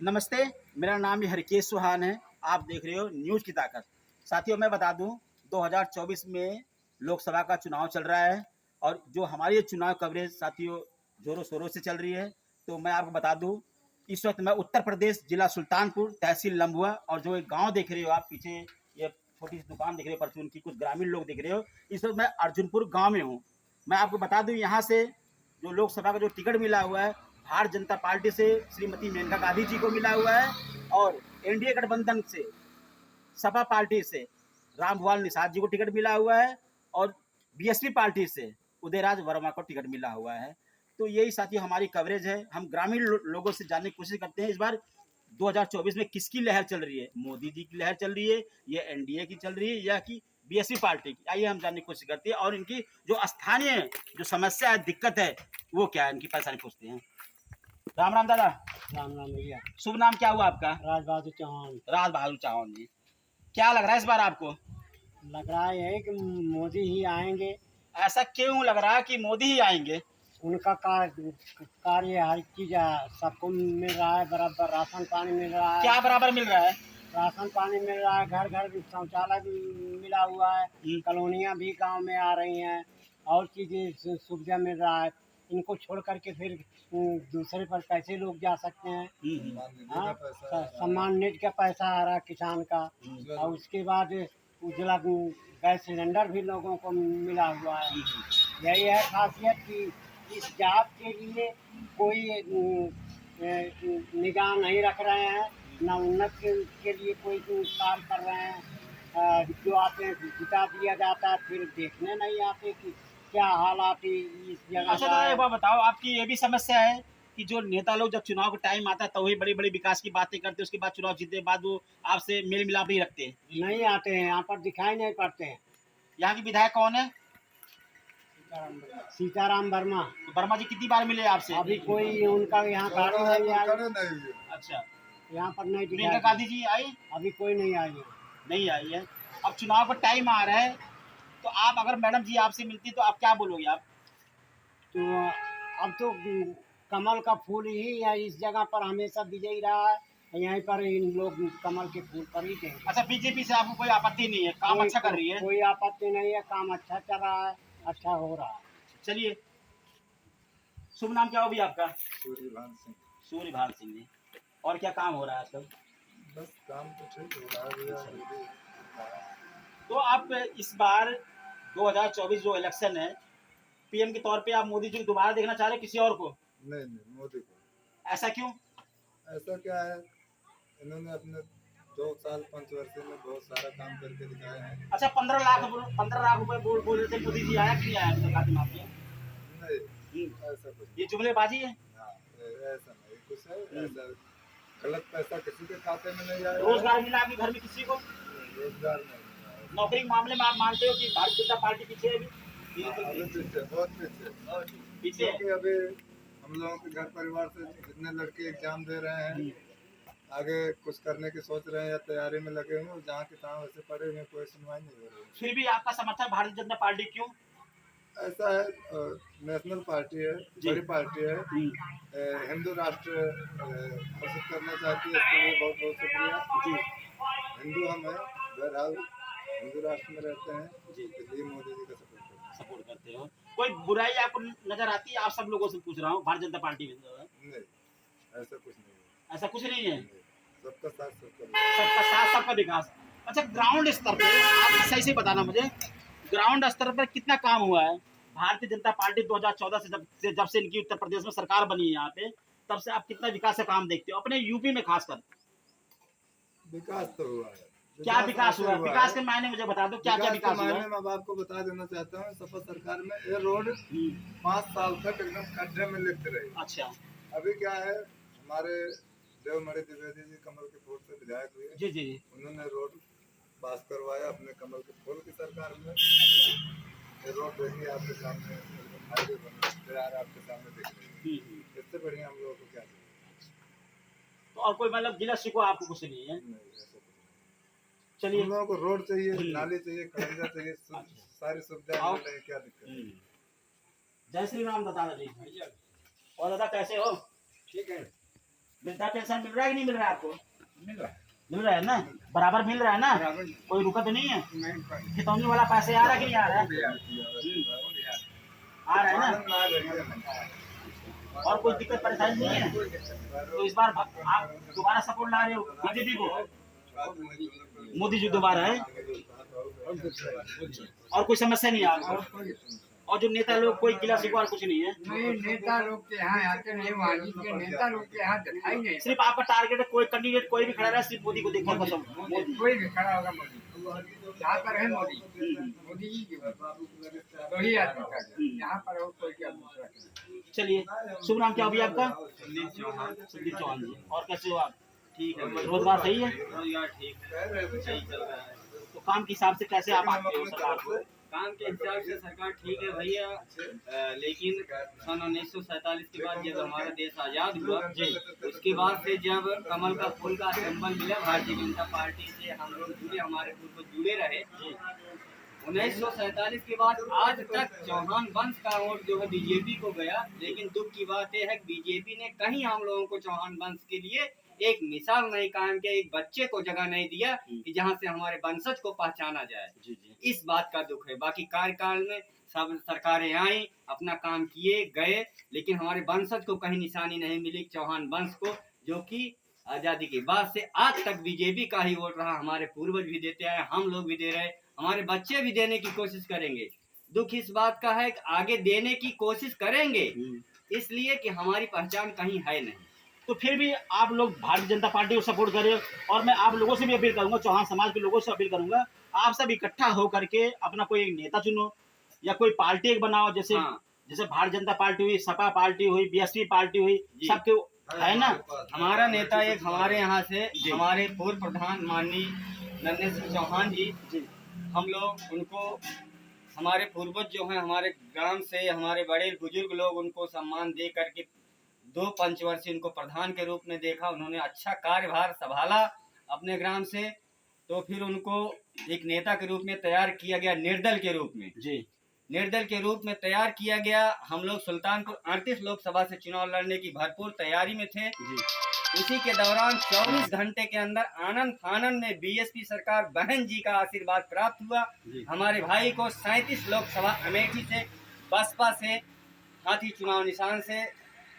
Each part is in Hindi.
नमस्ते, मेरा नाम ही हरकेश सुहान है। आप देख रहे हो न्यूज़ की ताकत। साथियों, मैं बता दूं, 2024 में लोकसभा का चुनाव चल रहा है और जो हमारी ये चुनाव कवरेज साथियों ज़ोरों शोरों से चल रही है। तो मैं आपको बता दूं, इस वक्त मैं उत्तर प्रदेश जिला सुल्तानपुर तहसील लम्बुआ और जो एक गांव देख रहे हो आप पीछे, ये छोटी सी दुकान देख रहे हो परचून की, कुछ ग्रामीण लोग देख रहे हो। इस वक्त मैं अर्जुनपुर गाँव में हूँ। मैं आपको बता दूँ, यहाँ से जो लोकसभा का जो टिकट मिला हुआ है, भारतीय जनता पार्टी से श्रीमती मेनका गांधी जी को मिला हुआ है और एनडीए गठबंधन से सपा पार्टी से रामभुआल निषाद जी को टिकट मिला हुआ है और बीएसपी पार्टी से उदयराज वर्मा को टिकट मिला हुआ है। तो यही साथी हमारी कवरेज है। हम ग्रामीण लोगों से जानने की कोशिश करते हैं इस बार 2024 में किसकी लहर चल रही है। मोदी जी की लहर चल रही है, ये एनडीए की चल रही है, या कि बीएसपी पार्टी की। आइए हम जानने की कोशिश करते हैं और इनकी जो स्थानीय जो समस्या है, दिक्कत है, वो क्या है, इनकी परेशानी पूछते हैं। राम राम दादा। राम राम भैया। शुभ नाम क्या हुआ आपका? राज बहादुर चौहान। राज बहादुर चौहान जी। क्या लग रहा है इस बार आपको? लग रहा है कि मोदी ही आएंगे। ऐसा क्यों लग रहा है कि मोदी ही आएंगे? उनका कार्य हर चीज सबको मिल रहा है, बराबर राशन पानी मिल रहा है। क्या बराबर मिल रहा है? राशन पानी मिल रहा है, घर घर शौचालय भी मिला हुआ है, कॉलोनियाँ भी गांव में आ रही हैं और चीज़ें सुविधा मिल रहा है। इनको छोड़ करके फिर दूसरे पर कैसे लोग जा सकते हैं? हाँ, सम्मान निधि का पैसा आ रहा है किसान का, और उसके बाद उज्ज्वला गैस सिलेंडर भी लोगों को मिला हुआ है। यही है खासियत कि इस जात के लिए कोई निगाह नहीं रख रहे हैं, न उन्नत के लिए कोई कार्य कर रहे हैं। जो आते हैं जिता दिया जाता है, फिर देखने नहीं आते कि क्या हालात इस जगह। अच्छा दादा, एक बात बताओ, आपकी ये भी समस्या है कि जो नेता लोग जब चुनाव का टाइम आता है तो वही बड़ी बड़ी विकास की बातें करते हैं, उसके बाद चुनाव जीतने के बाद वो आपसे मेल मिलाप नहीं रखते हैं? नहीं आते हैं, यहाँ पर दिखाई नहीं पड़ते हैं। यहाँ की विधायक कौन है? सीताराम वर्मा। तो वर्मा जी कितनी बार मिले आपसे? अभी कोई उनका यहाँ गाड़ी नहीं आई। अच्छा, यहाँ पर नहीं मेनका दिखाई। गांधी जी आई? अभी कोई नहीं आई है। नहीं आई है। अब चुनाव का टाइम आ रहा है, तो आप अगर मैडम जी आपसे मिलती तो आप क्या बोलोगे आप? तो अब तो कमल का फूल ही है इस जगह पर, हमेशा विजयी रहा है। यहीं पर इन लोग कमल के फूल पर ही देंगे। अच्छा, बीजेपी से आपको कोई आपत्ति नहीं है, काम अच्छा कर रही है? कोई आपत्ति नहीं है, काम अच्छा चल रहा है, अच्छा हो रहा है। चलिए, शुभ नाम क्या हो भी आपका? सूर्यभान सिंह। सूर्यभान सिंह जी। और क्या काम हो रहा है आजकल? बस काम तो ठीक हो रहा है भैया। तो आप इस बार 2024 जो इलेक्शन है, पीएम के तौर पे आप मोदी जी को दोबारा देखना चाह रहे हैं किसी और को? नहीं नहीं, मोदी को। ऐसा क्यों? ऐसा क्या है, इन्होंने अपने 2 साल 5 वर्ष में बहुत सारा काम करके दिखाया है। अच्छा, 15 लाख रुपए बोल रहे थे, मोदी जी आया कि नहीं आया सरकार के मामले? नहीं, ऐसा कुछ ये जुमलेबाजी है। हाँ, ऐसा नहीं कुछ है। ऐसा गलत पैसा किसी के खाते में नहीं आया। रोजगार मिला आपके घर में किसी को? रोजगार नहीं। नौकरी के मामले में आप मानते हो कि भारतीय जनता पार्टी पीछे है? अभी पीछे, बहुत पीछे पीछे है। क्योंकि अभी हम लोगों के घर परिवार से जितने लड़के एग्जाम दे रहे हैं, आगे कुछ करने की सोच रहे हैं या तैयारी में लगे हुए, जहाँ के तहाँ वैसे पड़े हुए, कोई सुनवाई नहीं हो रही। फिर भी आपका समर्थन भारतीय जनता पार्टी क्यों? ऐसा है, नेशनल पार्टी है, बड़ी पार्टी है, हिंदू राष्ट्र घोषित करना चाहती है, इसके लिए बहुत बहुत शुक्रिया जी। हिंदू हम हैं, बहरहाल हिंदू राष्ट्र में रहते हैं जी, इसलिए मोदी जी का सपोर्ट करते हो। कोई बुराई आपको नजर आती है? आप सब लोगों से पूछ रहा हूँ, भारतीय जनता पार्टी में नहीं, ऐसा कुछ नहीं है। ऐसा कुछ नहीं है। सबका साथ सबका साथ सबका विकास। अच्छा, ग्राउंड स्तर पर आप सही से बताना मुझे, ग्राउंड स्तर पर कितना काम हुआ है? भारतीय जनता पार्टी 2014 से जब से इनकी उत्तर प्रदेश में सरकार बनी है यहाँ पे, तब से आप कितना विकास का काम देखते हो अपने यूपी में खासकर? विकास तो हुआ है। क्या विकास हुआ है? विकास के मायने मुझे बता दो, क्या क्या विकास हुआ है? मैं आपको बता देना चाहता हूँ, सपा सरकार में ये रोड 5 साल तक एकदम खड्डे में लिप्त रही। अच्छा, अभी क्या है, हमारे देवमणि द्विवेदी जी कमल के फूल से विधायक हुए जी जी, उन्होंने रोड पास करवाया अपने कमल के फूल की सरकार में। ये रोड देखिए आपके सामने, हाईवे बन रहा है, आपके सामने दिख रही है। इससे बढ़िया हम लोगों को क्या चाहिए? तो और कोई मतलब गिला शिकवा आपको कुछ नहीं है? नहीं, ऐसा कुछ नहीं। चलिए, हम लोगों को रोड चाहिए, नाली चाहिए, खर्चा चाहिए, सारी सुविधाएं मिल रही है, क्या दिक्कत है? जय श्री राम दादा जी। और दादा कैसे हो? ठीक है। वृद्धा पेंशन मिल रहा है कि नहीं मिल रहा है आपको? मिल रहा है। मिल रहा है ना, बराबर मिल रहा है ना, बराबर कोई रुका तो नहीं है? नहीं खितौनी वाला पैसे आ रहा है कि नहीं आ रहा है? आ रहा है ना। और कोई दिक्कत परेशानी नहीं है? तो इस बार आप दोबारा सपोर्ट ला रहे हो बीजेपी को? मोदी जी दोबारा है। और कोई समस्या नहीं है आपको? और जो नेता लोग कोई गिला शिकवा कुछ नहीं है? नहीं, नेता लोग के यहाँ आते नहीं, वहाँ के नेता लोग के यहाँ दिखाई नहीं। सिर्फ आपका टारगेट है, कोई कैंडिडेट कोई भी खड़ा रहा, सिर्फ मोदी को देखना पसंद? मोदी कोई भी खड़ा होगा मोदी, जहाँ पर है मोदी, मोदी जी की तो ही आदमी का यहाँ पर और कोई क्या दूसरा नहीं। चलिए, शुभ नाम क्या हो भैया आपका? संदीप चौहान। संदीप चौहान जी। और कैसे हो आप? ठीक है, रोजगार सही है? रोजगार ठीक है, सही चल रहा है। तो काम के हिसाब से कैसे आप आते हो सरकार को? काम के हिसाब से सरकार ठीक है भैया, लेकिन सन 1947 के बाद जब हमारा देश आज़ाद हुआ उसके बाद से जब कमल का फूल का सिंबल मिला भारतीय जनता पार्टी से हम लोग जुड़े, हमारे पूर्वज जुड़े रहे। 1947 के बाद आज तक चौहान वंश का वोट जो है बीजेपी को गया, लेकिन दुख की बात यह है कि बीजेपी ने कहीं हम लोगों को चौहान वंश के लिए एक मिसाल नहीं कायम किया, एक बच्चे को जगह नहीं दिया कि जहां से हमारे वंशज को पहचाना जाए। इस बात का दुख है। बाकी कार्यकाल में सब सरकारें आई, अपना काम किए गए, लेकिन हमारे वंशज को कहीं निशानी नहीं मिली चौहान वंश को, जो कि आजादी के बाद से आज तक बीजेपी का ही वोट रहा। हमारे पूर्वज भी देते आए, हम लोग भी दे रहे, हमारे बच्चे भी देने की कोशिश करेंगे। दुख इस बात का है कि आगे देने की कोशिश करेंगे, इसलिए कि हमारी पहचान कहीं है नहीं। तो फिर भी आप लोग भारतीय जनता पार्टी को सपोर्ट करें, और मैं आप लोगों से भी अपील करूंगा, चौहान समाज के लोगों से अपील करूंगा, आप सब इकट्ठा हो करके अपना कोई नेता चुनो या कोई पार्टी एक बनाओ, जैसे जैसे भारतीय जनता पार्टी हुई, सपा पार्टी हुई, बीएसपी पार्टी हुई, सबके है ना। हमारा नेता एक हमारे यहाँ से हमारे पूर्व प्रधान माननीय नन्हे सिंह चौहान जी, हम लोग उनको, हमारे पूर्वज जो हैं हमारे ग्राम से, हमारे बड़े बुजुर्ग लोग उनको सम्मान दे करके 2 पंचवर्षीय उनको प्रधान के रूप में देखा। उन्होंने अच्छा कार्यभार संभाला अपने ग्राम से, तो फिर उनको एक नेता के रूप में तैयार किया गया, निर्दल के रूप में निर्दल के रूप में तैयार किया गया। हम लोग सुल्तानपुर 38 लोकसभा से चुनाव लड़ने की भरपूर तैयारी में थे। उसी के दौरान 24 घंटे के अंदर आनंद फानन में बीएसपी सरकार बहन जी का आशीर्वाद प्राप्त हुआ। हमारे भाई को 37 लोकसभा अमेठी से बसपा से हाथी चुनाव निशान से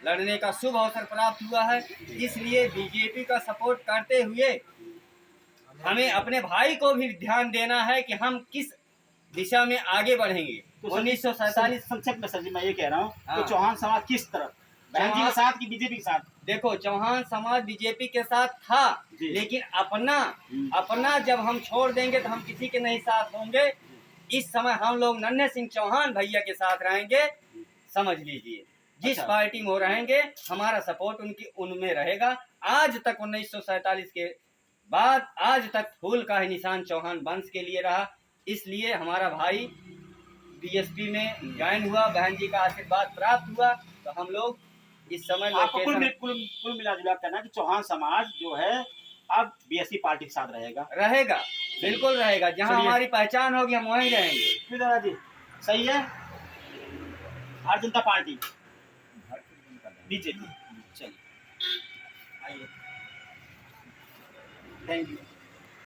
लड़ने का शुभ अवसर प्राप्त हुआ है। इसलिए बीजेपी का सपोर्ट करते हुए हमें अपने भाई को भी ध्यान देना है कि हम किस दिशा में आगे बढ़ेंगे। तो 1947 संक्षेप में सर जी मैं ये कह रहा हूँ, हाँ। तो चौहान समाज किस तरफ, बहन जी के साथ कि बीजेपी के साथ? देखो, चौहान समाज बीजेपी के साथ था, लेकिन अपना जब हम छोड़ देंगे तो हम किसी के नहीं साथ होंगे। इस समय हम लोग नन्हे सिंह चौहान भैया के साथ रहेंगे, समझ लीजिए। जिस पार्टी में रहेंगे हमारा सपोर्ट उनमें रहेगा। आज तक 1947 के बाद आज तक फूल का ही निशान चौहान वंश के लिए रहा। इसलिए हमारा भाई बीएसपी में ज्वाइन हुआ, बहन जी का आशीर्वाद प्राप्त हुआ, तो हम लोग इस समय कुल मिला जुला कहना कि चौहान समाज जो है अब बीएसपी पार्टी के साथ रहेगा, बिल्कुल रहेगा। जहां हमारी पहचान होगी हम वहीं रहेंगे। दादाजी सही है, भारतीय जनता पार्टी बीजेपी। चलिए आइए, थैंक यू।